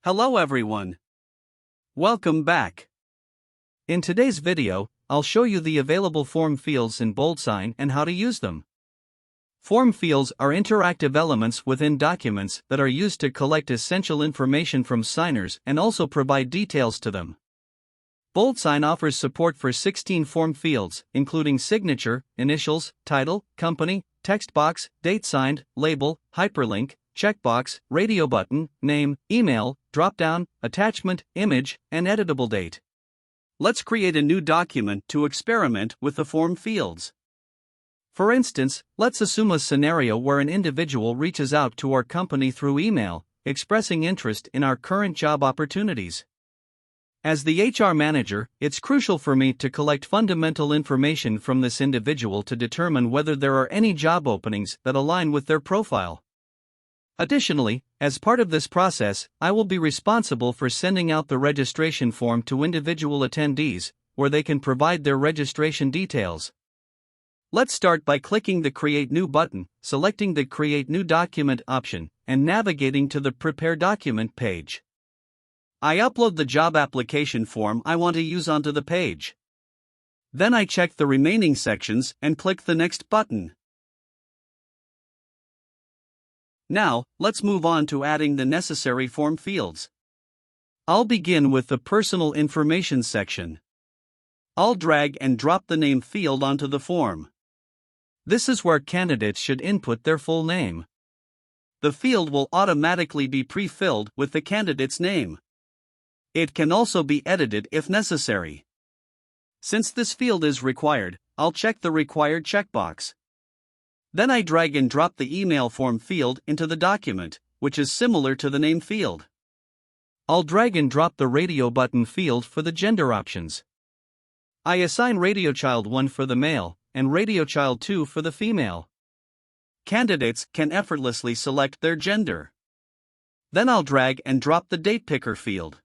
Hello everyone. Welcome back. In today's video, I'll show you the available form fields in BoldSign and how to use them. Form fields are interactive elements within documents that are used to collect essential information from signers and also provide details to them. BoldSign offers support for 16 form fields, including signature, initials, title, company, text box, date signed, label, hyperlink, checkbox, radio button, name, email, dropdown, attachment, image, and editable date. Let's create a new document to experiment with the form fields. For instance, let's assume a scenario where an individual reaches out to our company through email, expressing interest in our current job opportunities. As the HR manager, it's crucial for me to collect fundamental information from this individual to determine whether there are any job openings that align with their profile. Additionally, as part of this process, I will be responsible for sending out the registration form to individual attendees, where they can provide their registration details. Let's start by clicking the Create New button, selecting the Create New Document option, and navigating to the Prepare Document page. I upload the job application form I want to use onto the page. Then I check the remaining sections and click the Next button. Now, let's move on to adding the necessary form fields. I'll begin with the Personal Information section. I'll drag and drop the name field onto the form. This is where candidates should input their full name. The field will automatically be pre-filled with the candidate's name. It can also be edited if necessary. Since this field is required, I'll check the required checkbox. Then I drag and drop the email form field into the document, which is similar to the name field. I'll drag and drop the radio button field for the gender options. I assign Radio Child 1 for the male, and Radio Child 2 for the female. Candidates can effortlessly select their gender. Then I'll drag and drop the Date Picker field.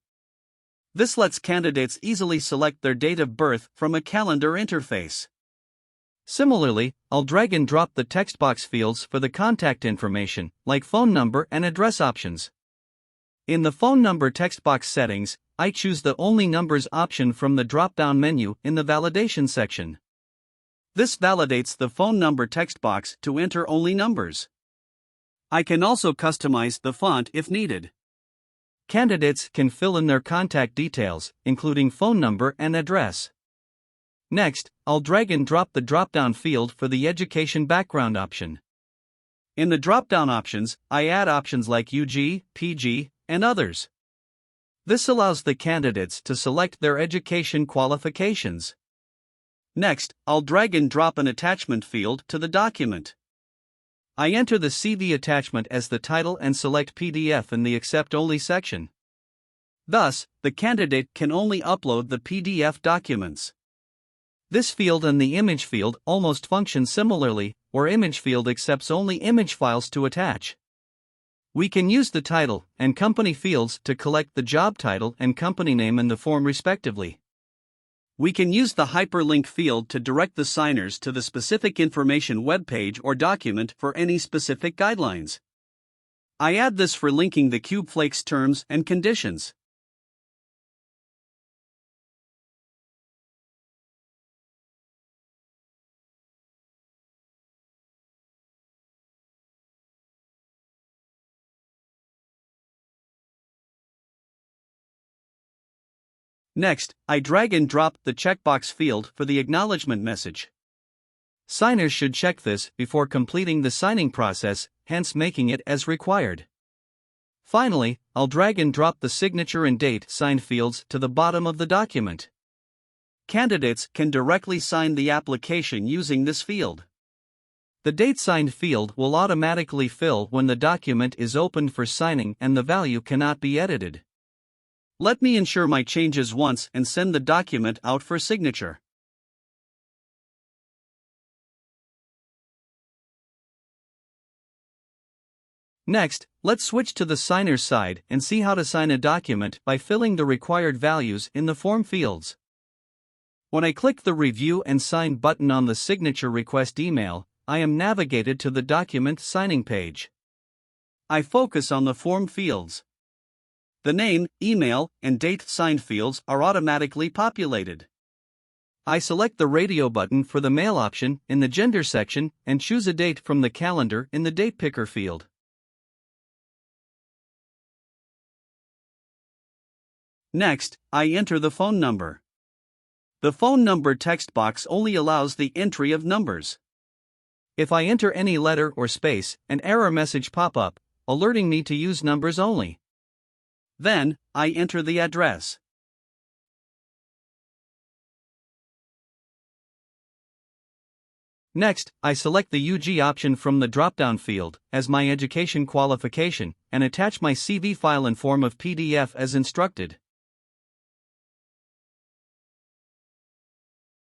This lets candidates easily select their date of birth from a calendar interface. Similarly, I'll drag and drop the text box fields for the contact information, like phone number and address options. In the phone number text box settings, I choose the Only Numbers option from the drop-down menu in the Validation section. This validates the phone number text box to enter only numbers. I can also customize the font if needed. Candidates can fill in their contact details, including phone number and address. Next, I'll drag and drop the drop-down field for the Education Background option. In the drop-down options, I add options like UG, PG, and others. This allows the candidates to select their education qualifications. Next, I'll drag and drop an attachment field to the document. I enter the CV attachment as the title and select PDF in the Accept Only section. Thus, the candidate can only upload the PDF documents. This field and the image field almost function similarly, where image field accepts only image files to attach. We can use the title and company fields to collect the job title and company name in the form respectively. We can use the hyperlink field to direct the signers to the specific information webpage or document for any specific guidelines. I add this for linking the CubeFlakes terms and conditions. Next, I drag and drop the checkbox field for the acknowledgement message. Signers should check this before completing the signing process, hence making it as required. Finally, I'll drag and drop the signature and date signed fields to the bottom of the document. Candidates can directly sign the application using this field. The date signed field will automatically fill when the document is opened for signing and the value cannot be edited. Let me ensure my changes once and send the document out for signature. Next, let's switch to the signer's side and see how to sign a document by filling the required values in the form fields. When I click the Review and Sign button on the signature request email, I am navigated to the document signing page. I focus on the form fields. The name, email, and date signed fields are automatically populated. I select the radio button for the mail option in the gender section and choose a date from the calendar in the date picker field. Next, I enter the phone number. The phone number text box only allows the entry of numbers. If I enter any letter or space, an error message pop up, alerting me to use numbers only. Then, I enter the address. Next, I select the UG option from the drop-down field as my education qualification and attach my CV file in form of PDF as instructed.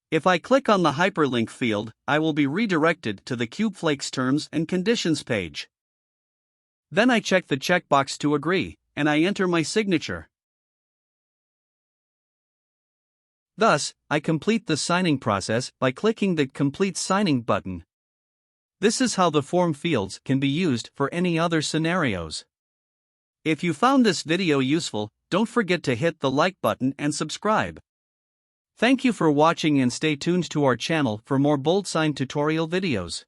If I click on the hyperlink field, I will be redirected to the CubeFlakes Terms and Conditions page. Then I check the checkbox to agree, and I enter my signature. Thus, I complete the signing process by clicking the Complete Signing button. This is how the form fields can be used for any other scenarios. If you found this video useful, don't forget to hit the like button and subscribe. Thank you for watching and stay tuned to our channel for more BoldSign tutorial videos.